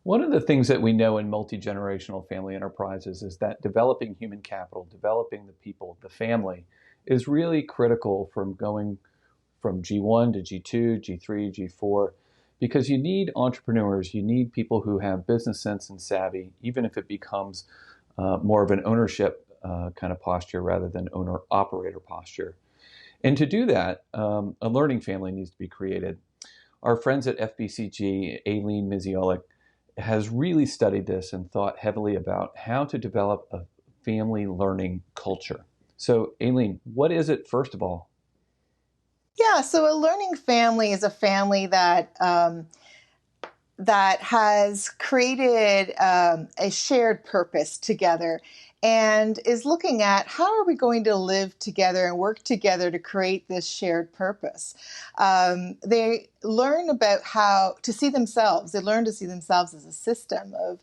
One of the things that we know in multi-generational family enterprises is that developing human capital, developing the people, the family, is really critical from going from G1 to G2, G3, G4, because you need entrepreneurs, you need people who have business sense and savvy, even if it becomes more of an ownership kind of posture rather than owner-operator posture. And to do that, a learning family needs to be created. Our friends at FBCG, Aileen Miziolek, has really studied this and thought heavily about how to develop a family learning culture. So, Aileen, what is it, first of all? Yeah, so a learning family is a family that that has created a shared purpose together and is looking at how are we going to live together and work together to create this shared purpose. They learn about how to see themselves. They learn to see themselves as a system of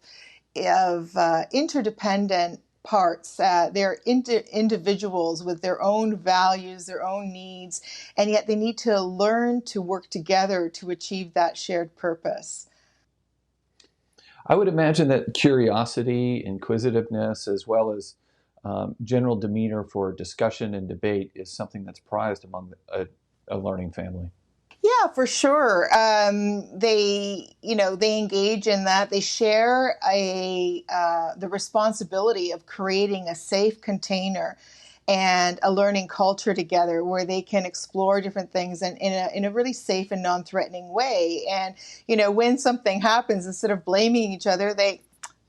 interdependent parts. They're individuals with their own values, their own needs, and yet they need to learn to work together to achieve that shared purpose. I would imagine that curiosity, inquisitiveness, as well as general demeanor for discussion and debate is something that's prized among a learning family. Yeah, for sure. They engage in that. They share the responsibility of creating a safe container and a learning culture together where they can explore different things in a really safe and non-threatening way. And, when something happens, instead of blaming each other,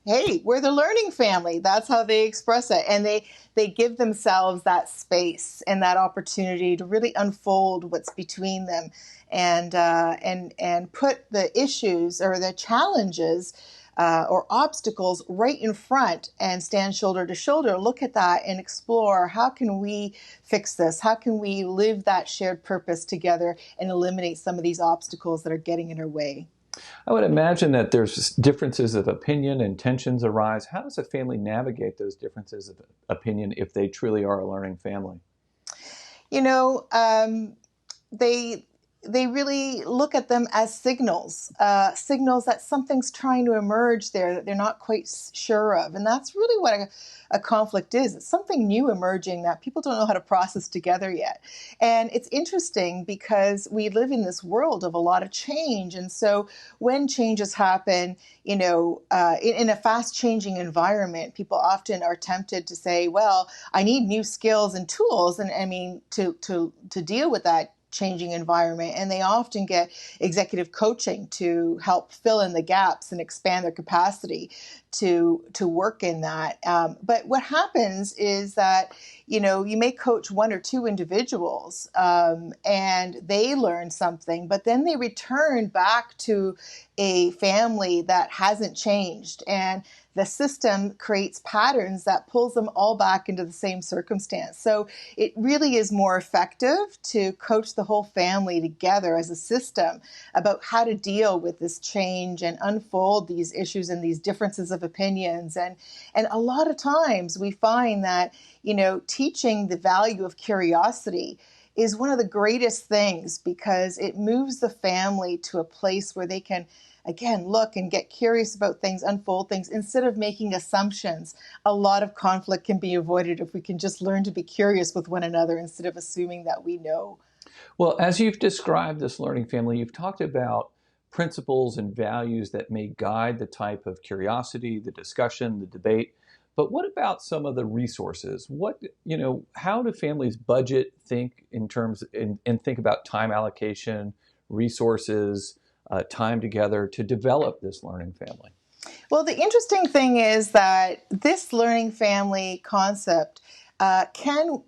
hey, we're the learning family. That's how they express it. And they give themselves that space and that opportunity to really unfold what's between them and put the issues or the challenges or obstacles right in front and stand shoulder to shoulder, look at that and explore how can we fix this? How can we live that shared purpose together and eliminate some of these obstacles that are getting in our way? I would imagine that there's differences of opinion and tensions arise. How does a family navigate those differences of opinion if they truly are a learning family? They really look at them as signals that something's trying to emerge there that they're not quite sure of. And that's really what a conflict is. It's something new emerging that people don't know how to process together yet. And it's interesting because we live in this world of a lot of change. And so when changes happen, in a fast changing environment, people often are tempted to say, well, I need new skills and tools. And I mean, to deal with that changing environment, and they often get executive coaching to help fill in the gaps and expand their capacity to work in that. But what happens is that you may coach one or two individuals and they learn something, but then they return back to a family that hasn't changed, and the system creates patterns that pulls them all back into the same circumstance. So it really is more effective to coach the whole family together as a system about how to deal with this change and unfold these issues and these differences of opinions. And a lot of times we find that, teaching the value of curiosity is one of the greatest things because it moves the family to a place where they can again, look and get curious about things, unfold things, instead of making assumptions. A lot of conflict can be avoided if we can just learn to be curious with one another instead of assuming that we know. Well, as you've described this learning family, you've talked about principles and values that may guide the type of curiosity, the discussion, the debate. But what about some of the resources? How do families budget, think in terms and think about time allocation, resources, time together to develop this learning family? Well, the interesting thing is that this learning family concept can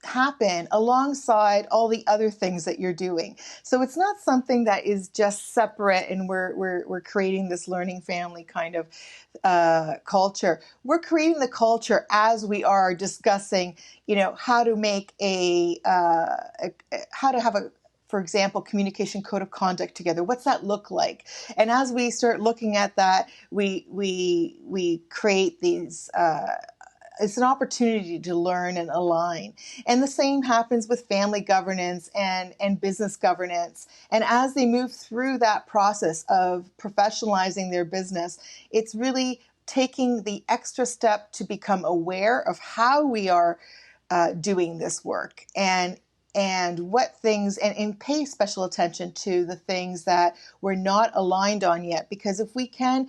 happen alongside all the other things that you're doing. So it's not something that is just separate and we're creating this learning family kind of culture. We're creating the culture as we are discussing, how to make how to have a, for example, communication code of conduct together. What's that look like? And as we start looking at that, we create these it's an opportunity to learn and align. And the same happens with family governance and business governance. And as they move through that process of professionalizing their business, it's really taking the extra step to become aware of how we are doing this work, and what things, and pay special attention to the things that we're not aligned on yet. Because if we can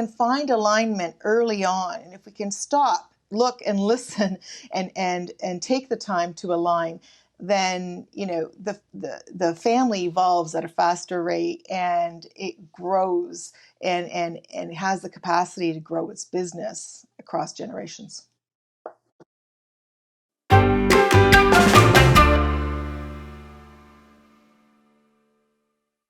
find alignment early on, and if we can stop, look, and listen, and take the time to align, then the family evolves at a faster rate, and it grows, and has the capacity to grow its business across generations.